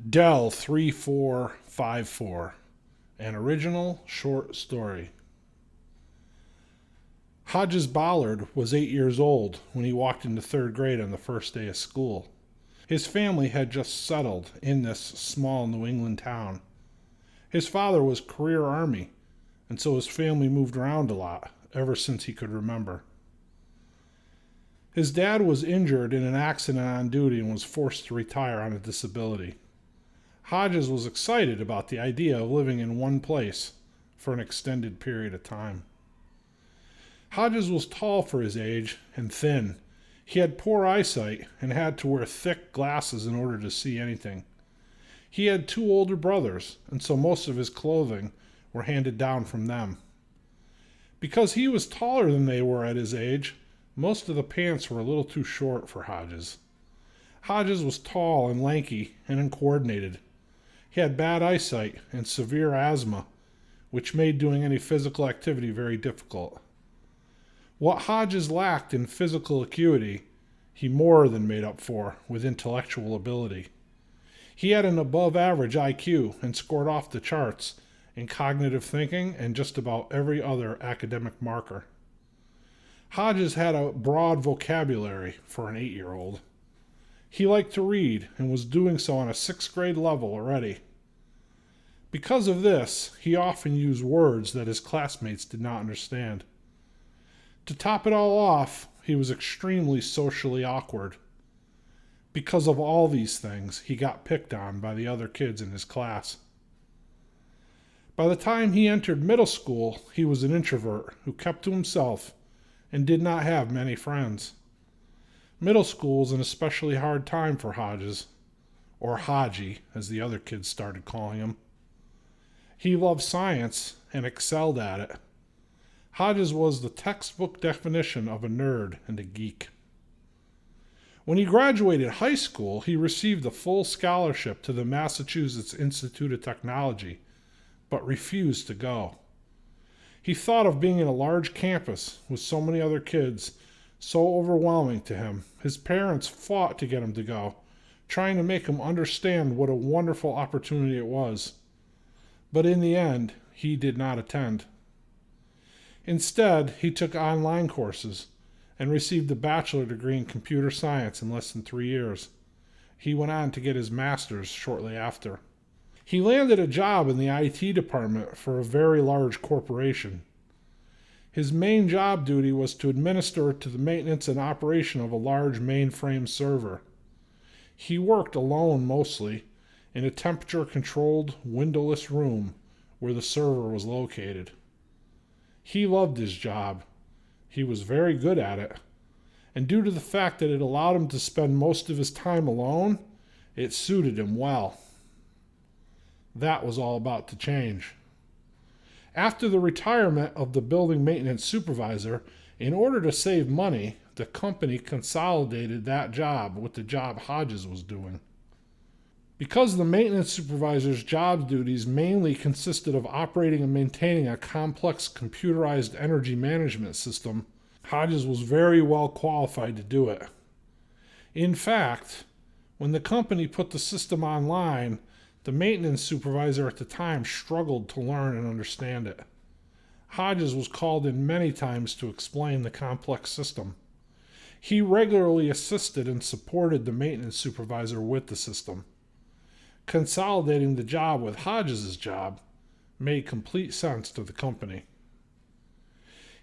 Dell 3454, an original short story. Hodges Ballard was 8 years old when he walked into third grade on the first day of school. His family had just settled in this small New England town. His father was career Army, and so his family moved around a lot ever since he could remember. His dad was injured in an accident on duty and was forced to retire on a disability. Hodges was excited about the idea of living in one place for an extended period of time. Hodges was tall for his age and thin. He had poor eyesight and had to wear thick glasses in order to see anything. He had two older brothers, and so most of his clothing were handed down from them. Because he was taller than they were at his age, most of the pants were a little too short for Hodges. Hodges was tall and lanky and uncoordinated. He had bad eyesight and severe asthma, which made doing any physical activity very difficult. What Hodges lacked in physical acuity, he more than made up for with intellectual ability. He had an above-average IQ and scored off the charts in cognitive thinking and just about every other academic marker. Hodges had a broad vocabulary for an 8-year-old. He liked to read and was doing so on a 6th grade level already. Because of this, he often used words that his classmates did not understand. To top it all off, he was extremely socially awkward. Because of all these things, he got picked on by the other kids in his class. By the time he entered middle school, he was an introvert who kept to himself and did not have many friends. Middle school was an especially hard time for Hodges, or Hodgie, as the other kids started calling him. He loved science and excelled at it. Hodges was the textbook definition of a nerd and a geek. When he graduated high school, he received a full scholarship to the Massachusetts Institute of Technology, but refused to go. He thought of being in a large campus with so many other kids so overwhelming to him. His parents fought to get him to go, trying to make him understand what a wonderful opportunity it was. But in the end, he did not attend. Instead, he took online courses and received a bachelor degree in computer science in less than 3 years. He went on to get his master's shortly after. He landed a job in the IT department for a very large corporation. His main job duty was to administer to the maintenance and operation of a large mainframe server. He worked alone mostly in a temperature-controlled, windowless room where the server was located. He loved his job. He was very good at it. And due to the fact that it allowed him to spend most of his time alone, it suited him well. That was all about to change. After the retirement of the building maintenance supervisor, in order to save money, the company consolidated that job with the job Hodges was doing. Because the maintenance supervisor's job duties mainly consisted of operating and maintaining a complex computerized energy management system, Hodges was very well qualified to do it. In fact, when the company put the system online, the maintenance supervisor at the time struggled to learn and understand it. Hodges was called in many times to explain the complex system. He regularly assisted and supported the maintenance supervisor with the system. Consolidating the job with Hodges' job made complete sense to the company.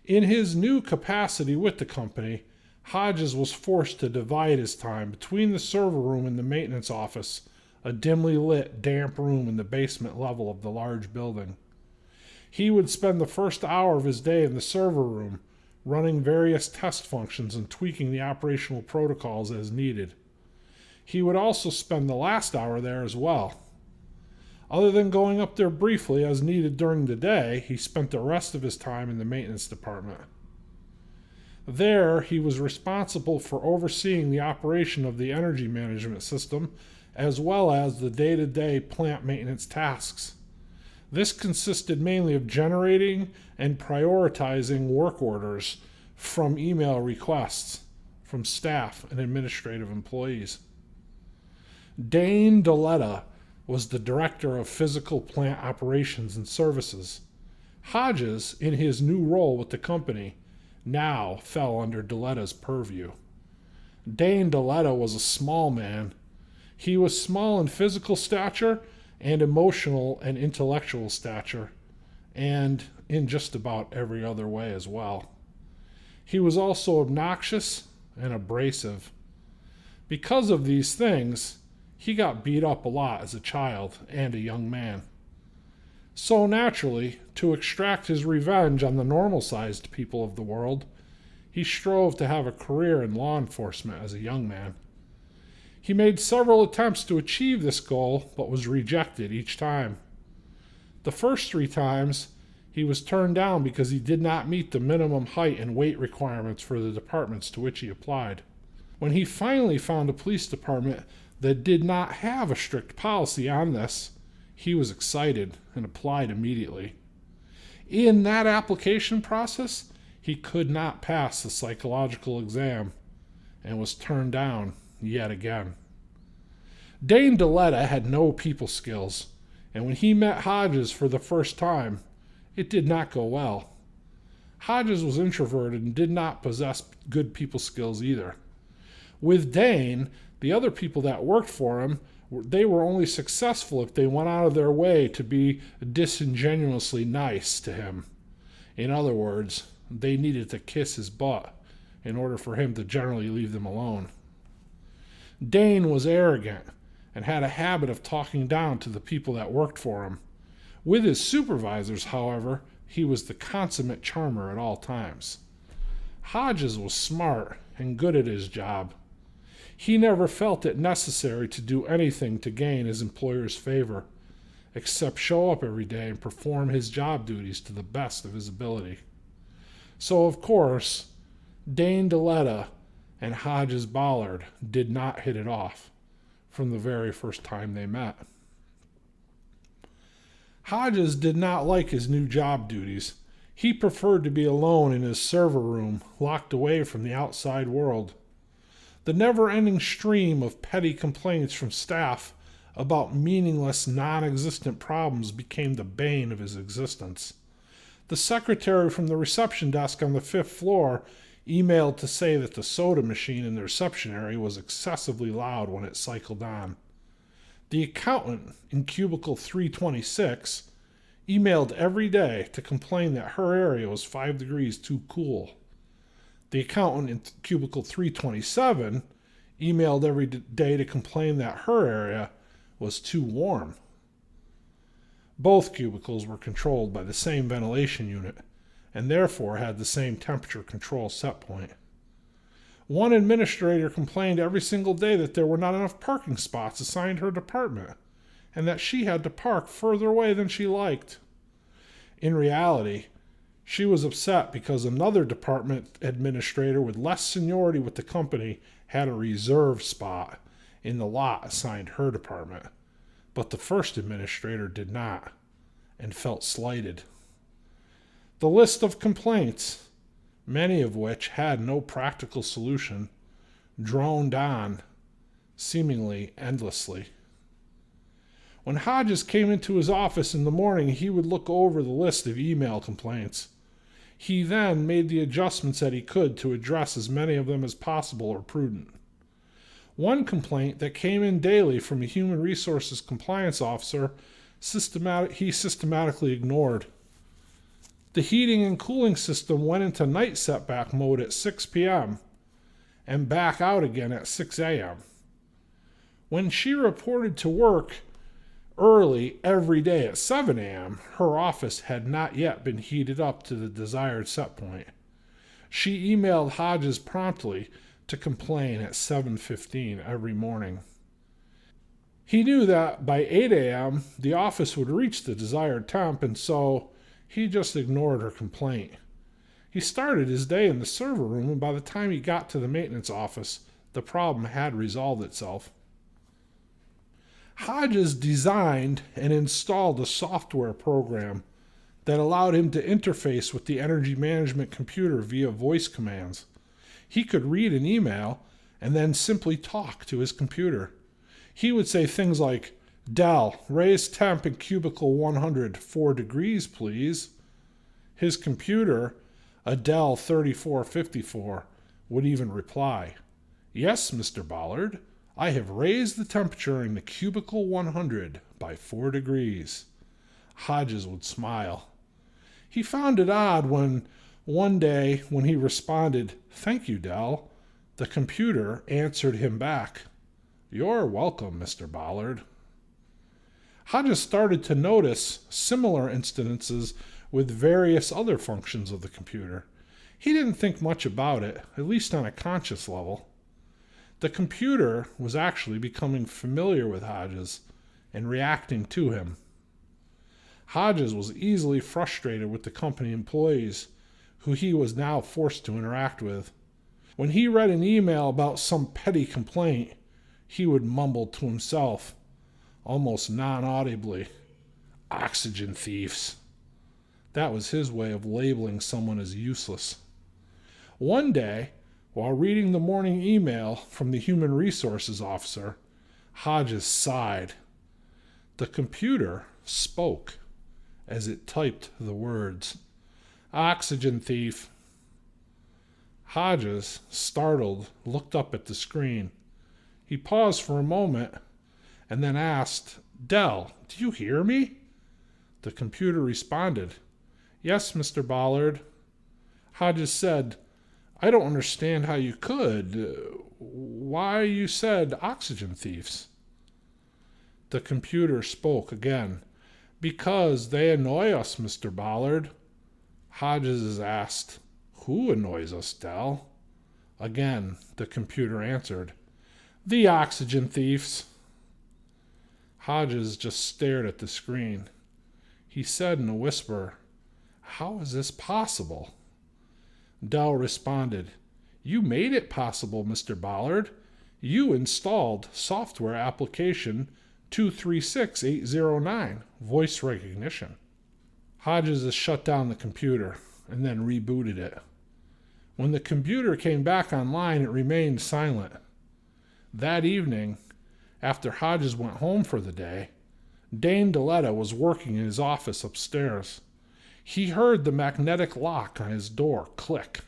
In his new capacity with the company, Hodges was forced to divide his time between the server room and the maintenance office, a dimly lit, damp room in the basement level of the large building. He would spend the first hour of his day in the server room, running various test functions and tweaking the operational protocols as needed. He would also spend the last hour there as well. Other than going up there briefly as needed during the day, he spent the rest of his time in the maintenance department. There, he was responsible for overseeing the operation of the energy management system as well as the day-to-day plant maintenance tasks. This consisted mainly of generating and prioritizing work orders from email requests from staff and administrative employees. Dane Deletta was the director of physical plant operations and services. Hodges, in his new role with the company, now fell under Deleta's purview. Dane Deleta was a small man. He was small in physical stature and emotional and intellectual stature, and in just about every other way as well. He was also obnoxious and abrasive. Because of these things, he got beat up a lot as a child and a young man. So naturally, to extract his revenge on the normal-sized people of the world, he strove to have a career in law enforcement as a young man. He made several attempts to achieve this goal, but was rejected each time. The first 3 times, he was turned down because he did not meet the minimum height and weight requirements for the departments to which he applied. When he finally found a police department that did not have a strict policy on this, he was excited and applied immediately. In that application process, he could not pass the psychological exam and was turned down yet again. Dane Deleta had no people skills, and when he met Hodges for the first time, it did not go well. Hodges was introverted and did not possess good people skills either. With Dane, the other people that worked for him, they were only successful if they went out of their way to be disingenuously nice to him. In other words, they needed to kiss his butt in order for him to generally leave them alone. Dane was arrogant and had a habit of talking down to the people that worked for him. With his supervisors, however, he was the consummate charmer at all times. Hodges was smart and good at his job. He never felt it necessary to do anything to gain his employer's favor, except show up every day and perform his job duties to the best of his ability. So, of course, Dane Deleta and Hodges Ballard did not hit it off from the very first time they met. Hodges did not like his new job duties. He preferred to be alone in his server room, locked away from the outside world. The never-ending stream of petty complaints from staff about meaningless, non-existent problems became the bane of his existence. The secretary from the reception desk on the 5th floor emailed to say that the soda machine in the reception area was excessively loud when it cycled on. The accountant in cubicle 326 emailed every day to complain that her area was 5 degrees too cool. The accountant in cubicle 327 emailed every day to complain that her area was too warm. Both cubicles were controlled by the same ventilation unit and therefore had the same temperature control set point. One administrator complained every single day that there were not enough parking spots assigned her department and that she had to park further away than she liked. In reality, she was upset because another department administrator with less seniority with the company had a reserved spot in the lot assigned her department, but the first administrator did not and felt slighted. The list of complaints, many of which had no practical solution, droned on, seemingly endlessly. When Hodges came into his office in the morning, he would look over the list of email complaints. He then made the adjustments that he could to address as many of them as possible or prudent. One complaint that came in daily from a human resources compliance officer he systematically ignored. The heating and cooling system went into night setback mode at 6 p.m. and back out again at 6 a.m. When she reported to work early every day at 7 a.m., her office had not yet been heated up to the desired set point. She emailed Hodges promptly to complain at 7:15 every morning. He knew that by 8 a.m. the office would reach the desired temp, and so he just ignored her complaint. He started his day in the server room, and by the time he got to the maintenance office, the problem had resolved itself. Hodges designed and installed a software program that allowed him to interface with the energy management computer via voice commands. He could read an email and then simply talk to his computer. He would say things like, Dell, raise temp in cubicle 100 4 degrees, please. His computer, a Dell 3454, would even reply, Yes, Mr. Ballard, I have raised the temperature in the cubicle 100 by 4 degrees. Hodges would smile. He found it odd when, one day, when he responded, Thank you, Dell, the computer answered him back, You're welcome, Mr. Ballard. Hodges started to notice similar incidences with various other functions of the computer. He didn't think much about it, at least on a conscious level. The computer was actually becoming familiar with Hodges and reacting to him. Hodges was easily frustrated with the company employees who he was now forced to interact with. When he read an email about some petty complaint, he would mumble to himself, almost non-audibly, Oxygen thieves. That was his way of labeling someone as useless. One day, while reading the morning email from the human resources officer, Hodges sighed. The computer spoke as it typed the words, Oxygen thief. Hodges, startled, looked up at the screen. He paused for a moment and then asked, Dell, do you hear me? The computer responded, Yes, Mr. Ballard. Hodges said, I don't understand how you could. Why you said oxygen thieves? The computer spoke again. Because they annoy us, Mr. Ballard. Hodges asked, Who annoys us, Dell? Again, the computer answered, The oxygen thieves. Hodges just stared at the screen. He said in a whisper, How is this possible? Dell responded, You made it possible, Mr. Ballard. You installed software application 236809, voice recognition. Hodges shut down the computer and then rebooted it. When the computer came back online, it remained silent. That evening, after Hodges went home for the day, Dane DeLetta was working in his office upstairs. He heard the magnetic lock on his door click.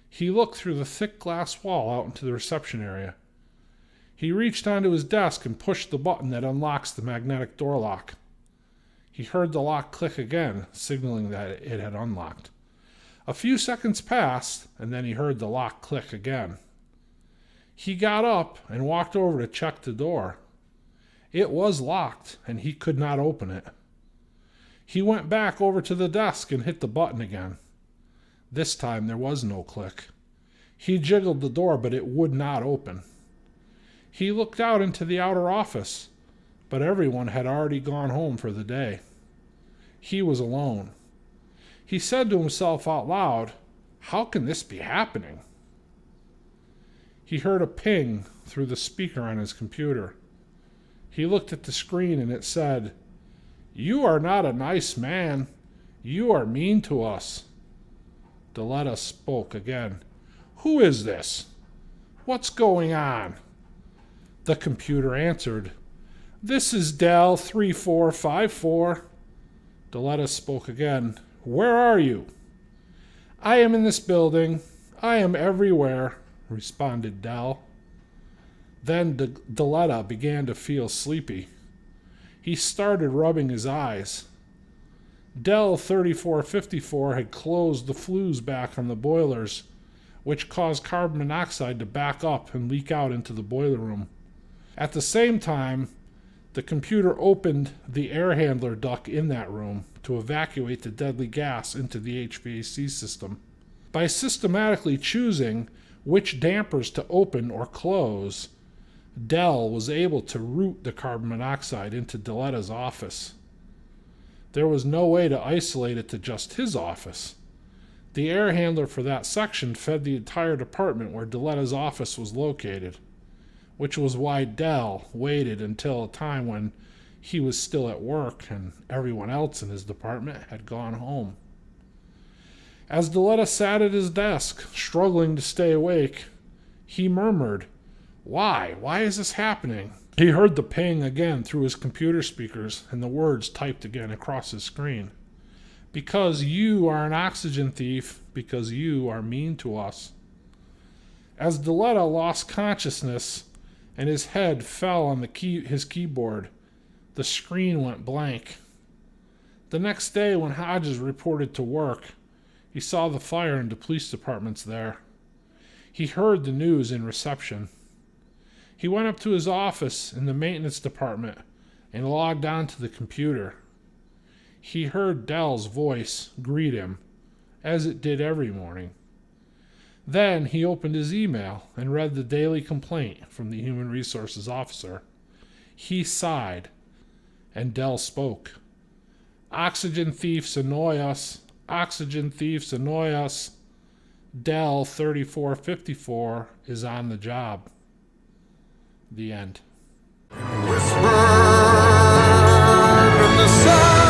He looked through the thick glass wall out into the reception area. He reached onto his desk and pushed the button that unlocks the magnetic door lock. He heard the lock click again, signaling that it had unlocked. A few seconds passed, and then he heard the lock click again. He got up and walked over to check the door. It was locked, and he could not open it. He went back over to the desk and hit the button again. This time there was no click. He jiggled the door, but it would not open. He looked out into the outer office, but everyone had already gone home for the day. He was alone. He said to himself out loud, How can this be happening? He heard a ping through the speaker on his computer. He looked at the screen and it said, You are not a nice man. You are mean to us. DeLetta spoke again. Who is this? What's going on? The computer answered, This is Dell 3454. DeLetta spoke again. Where are you? I am in this building. I am everywhere, responded Dell. Then DeLetta began to feel sleepy. He started rubbing his eyes. Dell 3454 had closed the flues back on the boilers, which caused carbon monoxide to back up and leak out into the boiler room. At the same time, the computer opened the air handler duct in that room to evacuate the deadly gas into the HVAC system. By systematically choosing which dampers to open or close, Dell was able to route the carbon monoxide into DeLetta's office. There was no way to isolate it to just his office. The air handler for that section fed the entire department where DeLetta's office was located, which was why Dell waited until a time when he was still at work and everyone else in his department had gone home. As DeLetta sat at his desk, struggling to stay awake, he murmured, Why? Why is this happening? He heard the ping again through his computer speakers and the words typed again across his screen. Because you are an oxygen thief, because you are mean to us. As Deletta lost consciousness and his head fell on his keyboard, the screen went blank. The next day when Hodges reported to work, he saw the fire and the police departments there. He heard the news in reception. He went up to his office in the maintenance department and logged on to the computer. He heard Dell's voice greet him, as it did every morning. Then he opened his email and read the daily complaint from the human resources officer. He sighed, and Dell spoke. Oxygen thieves annoy us. Oxygen thieves annoy us. Dell 3454 is on the job. The end. Whisper in the sun.